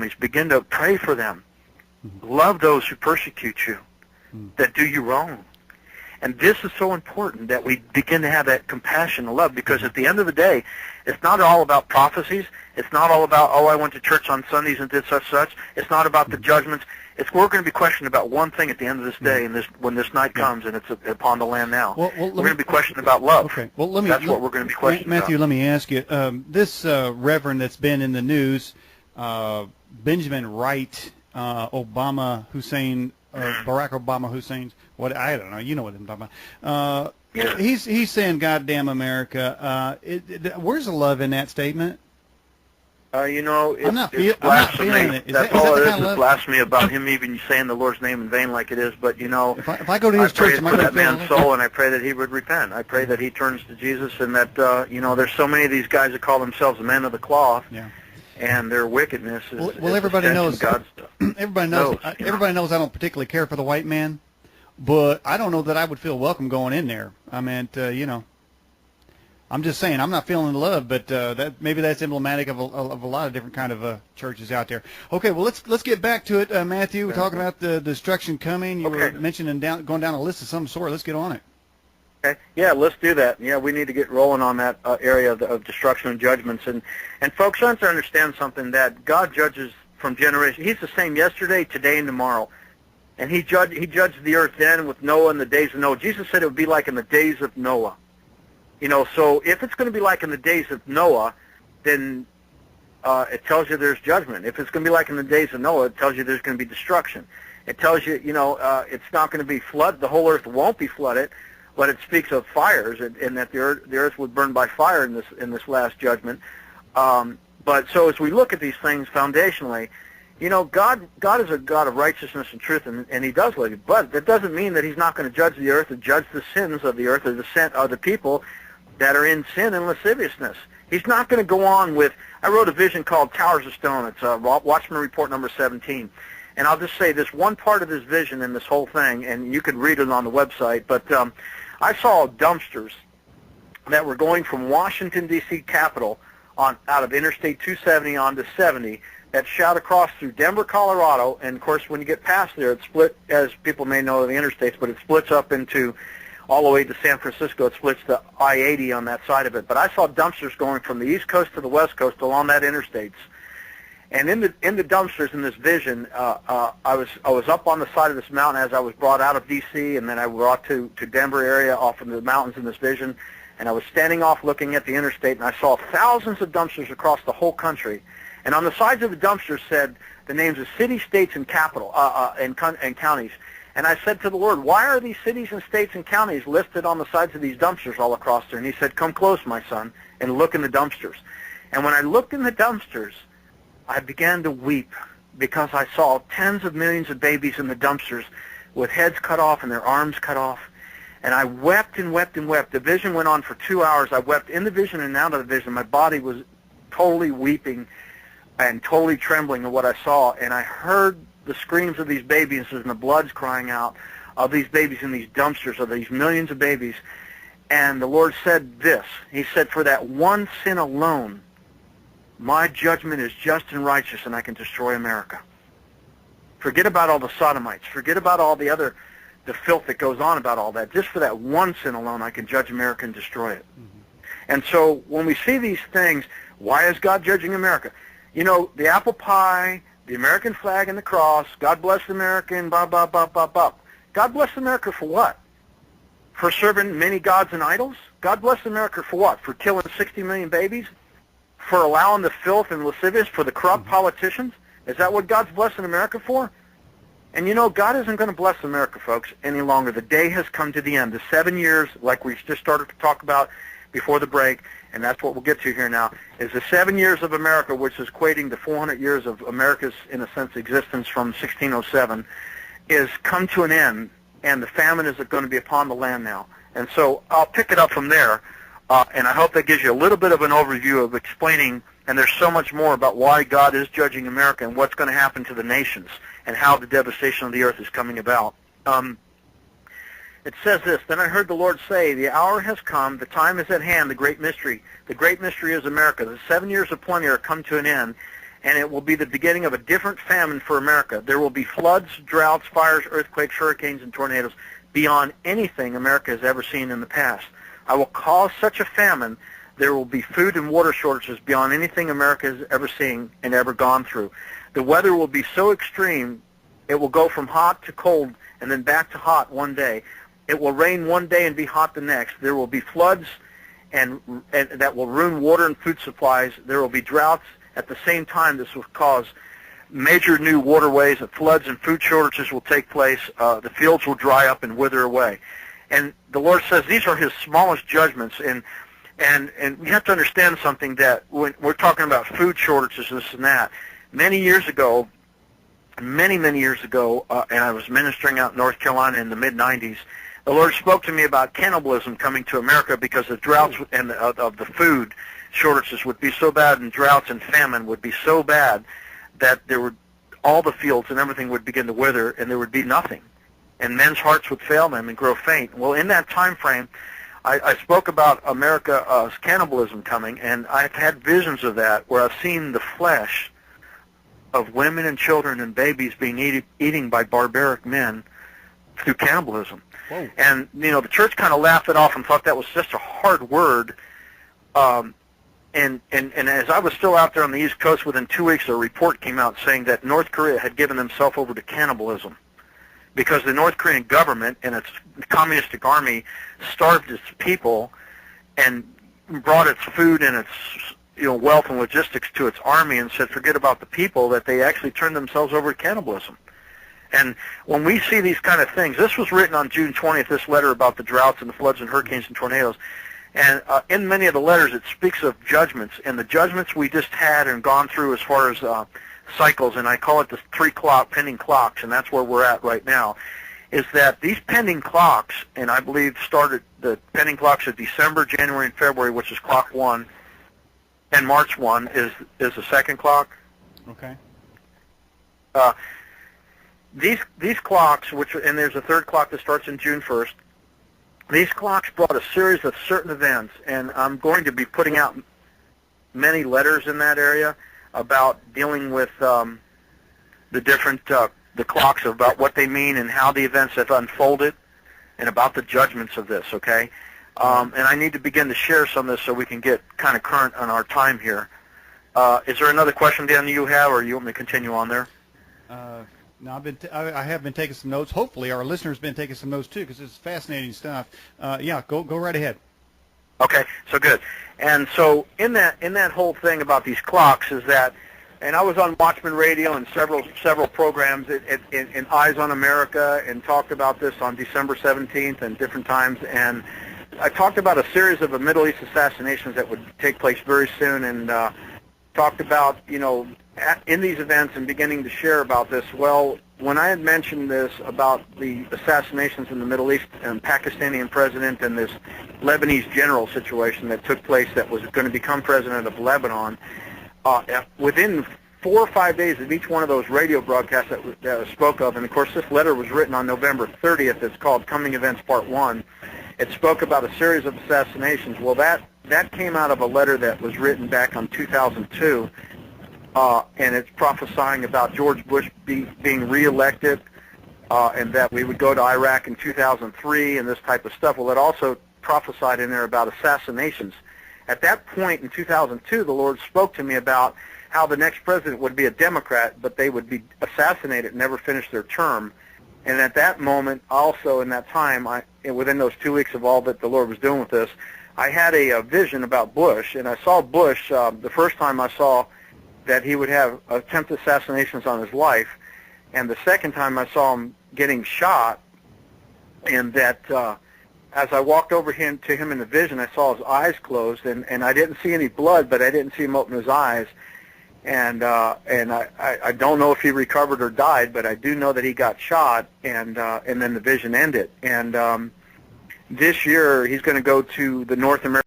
enemies. Begin to pray for them. Love those who persecute you, that do you wrong. And this is so important that we begin to have that compassion and love, because at the end of the day, it's not all about prophecies. It's not all about, oh, I went to church on Sundays and did such. It's not about the judgments. We're going to be questioned about one thing at the end of this day, and when this night comes, and it's upon the land now. We're going to be questioned about love. Okay. Well, that's what we're going to be questioned Matthew, about. let me ask you, this reverend that's been in the news, Benjamin Wright, Obama Hussein, Barack Obama Hussein's, what, I don't know, you know what I'm talking about. He's saying, "Goddamn America." Where's the love in that statement? It's blasphemy. That's all it is. It's blasphemy about him even saying the Lord's name in vain like it is. But, if I go to his church, I pray for that man's soul, and I pray that he would repent. I pray that he turns to Jesus, and that, there's so many of these guys that call themselves the men of the cloth. Yeah. And their wickedness is everybody knows. God's everybody knows. Everybody knows I don't particularly care for the white man, but I don't know that I would feel welcome going in there. I mean, I'm just saying I'm not feeling love, but that maybe that's emblematic of a lot of different kind of churches out there. Okay, well let's get back to it, Matthew. We're talking about the destruction coming. You were mentioning going down a list of some sort. Let's get on it. Okay. Yeah, let's do that. Yeah, we need to get rolling on that area of destruction and judgments. And folks have to understand something, that God judges from generation. He's the same yesterday, today, and tomorrow. And he judged the earth then with Noah in the days of Noah. Jesus said it would be like in the days of Noah. So if it's going to be like in the days of Noah, then it tells you there's judgment. If it's going to be like in the days of Noah, it tells you there's going to be destruction. It tells you, it's not going to be flood. The whole earth won't be flooded. But it speaks of fires, and that the earth would burn by fire in this last judgment. But so as we look at these things foundationally, God is a God of righteousness and truth, and He does love you. But that doesn't mean that He's not going to judge the earth and judge the sins of the earth, or the people that are in sin and lasciviousness. He's not going to go on with. I wrote a vision called Towers of Stone. It's Watchman Report number 17. And I'll just say this one part of this vision and this whole thing, and you can read it on the website, but I saw dumpsters that were going from Washington, D.C. Capitol out of Interstate 270 onto 70 that shot across through Denver, Colorado. And, of course, when you get past there, it's split, as people may know, the interstates, but it splits up into all the way to San Francisco. It splits to I-80 on that side of it. But I saw dumpsters going from the East Coast to the West Coast along that interstates. And in the dumpsters in this vision, I was up on the side of this mountain as I was brought out of D.C., and then I brought to Denver area off in the mountains in this vision, and I was standing off looking at the interstate, and I saw thousands of dumpsters across the whole country. And on the sides of the dumpsters said the names of cities, states, and and counties. And I said to the Lord, why are these cities and states and counties listed on the sides of these dumpsters all across there? And He said, come close, my son, and look in the dumpsters. And when I looked in the dumpsters, I began to weep, because I saw tens of millions of babies in the dumpsters with heads cut off and their arms cut off. And I wept and wept and wept. The vision went on for 2 hours. I wept in the vision and out of the vision. My body was totally weeping and totally trembling at what I saw. And I heard the screams of these babies and the blood's crying out of these babies in these dumpsters, of these millions of babies. And the Lord said this. He said, for that one sin alone, my judgment is just and righteous, and I can destroy America. Forget about all the sodomites. Forget about all the filth that goes on about all that. Just for that one sin alone, I can judge America and destroy it. Mm-hmm. And so when we see these things, why is God judging America? The apple pie, the American flag and the cross, God bless America, and blah, blah, blah, blah, blah. God bless America for what? For serving many gods and idols? God bless America for what? For killing 60 million babies? For allowing the filth and lascivious, for the corrupt politicians? Is that what God's blessing America for? And God isn't going to bless America, folks, any longer. The day has come to the end. The 7 years, like we just started to talk about before the break, and that's what we'll get to here now, is the 7 years of America, which is equating to 400 years of America's, in a sense, existence from 1607, is come to an end, and the famine is going to be upon the land now. And so I'll pick it up from there. And I hope that gives you a little bit of an overview of explaining, and there's so much more about why God is judging America and what's going to happen to the nations and how the devastation of the earth is coming about. It says this, then I heard the Lord say, the hour has come, the time is at hand, the great mystery. The great mystery is America. The 7 years of plenty are come to an end, and it will be the beginning of a different famine for America. There will be floods, droughts, fires, earthquakes, hurricanes, and tornadoes beyond anything America has ever seen in the past. I will cause such a famine. There will be food and water shortages beyond anything America has ever seen and ever gone through. The weather will be so extreme, it will go from hot to cold and then back to hot one day. It will rain one day and be hot the next. There will be floods and that will ruin water and food supplies. There will be droughts. At the same time, this will cause major new waterways, and floods and food shortages will take place. The fields will dry up and wither away. And the Lord says these are his smallest judgments. And we have to understand something, that when we're talking about food shortages, this and that, many years ago, and I was ministering out in North Carolina in the mid-'90s, the Lord spoke to me about cannibalism coming to America because the droughts and of the food shortages would be so bad, and droughts and famine would be so bad that all the fields and everything would begin to wither, and there would be nothing, and men's hearts would fail them and grow faint. Well, in that time frame, I spoke about America's cannibalism coming, and I've had visions of that where I've seen the flesh of women and children and babies being eaten by barbaric men through cannibalism. Whoa. And, the church kind of laughed it off and thought that was just a hard word. And as I was still out there on the East Coast, within 2 weeks, a report came out saying that North Korea had given themselves over to cannibalism because the North Korean government and its communistic army starved its people and brought its food and its wealth and logistics to its army and said, forget about the people, that they actually turned themselves over to cannibalism. And when we see these kind of things, this was written on June 20th, this letter about the droughts and the floods and hurricanes and tornadoes. And in many of the letters, it speaks of judgments. And the judgments we just had and gone through as far as cycles, and I call it the 3 pending clocks, and that's where we're at right now, is that these pending clocks, and I believe started the pending clocks of December, January, and February, which is clock 1, and March 1 is the second clock. Okay. These clocks, and there's a third clock that starts in June 1st, these clocks brought a series of certain events, and I'm going to be putting out many letters in that area about dealing with the different the clocks, about what they mean and how the events have unfolded, and about the judgments of this, okay? And I need to begin to share some of this so we can get kind of current on our time here. Is there another question, Dan, you have, or you want me to continue on there? No, I have been taking some notes. Hopefully, our listeners have been taking some notes too, because it's fascinating stuff. Yeah, go right ahead. Okay, so good. And so in that whole thing about these clocks is that, and I was on Watchman Radio and several programs in Eyes on America, and talked about this on December 17th and different times, and I talked about a series of Middle East assassinations that would take place very soon, and talked about, in these events and beginning to share about this. Well, when I had mentioned this about the assassinations in the Middle East and Pakistani president and this Lebanese general situation that took place that was going to become president of Lebanon, within 4 or 5 days of each one of those radio broadcasts that I spoke of, and of course this letter was written on November 30th, it's called Coming Events Part 1, it spoke about a series of assassinations. Well, that came out of a letter that was written back on 2002, and it's prophesying about George Bush being reelected, and that we would go to Iraq in 2003 and this type of stuff. Well, it also prophesied in there about assassinations. At that point in 2002, the Lord spoke to me about how the next president would be a Democrat, but they would be assassinated and never finish their term. And at that moment, also in that time, within those 2 weeks of all that the Lord was doing with this, I had a vision about Bush, and I saw Bush the first time I saw that he would have attempted assassinations on his life, and the second time I saw him getting shot, and that as I walked over to him in the vision, I saw his eyes closed, and I didn't see any blood, but I didn't see him open his eyes, and I don't know if he recovered or died, but I do know that he got shot, and then the vision ended. And this year he's going to go to the North American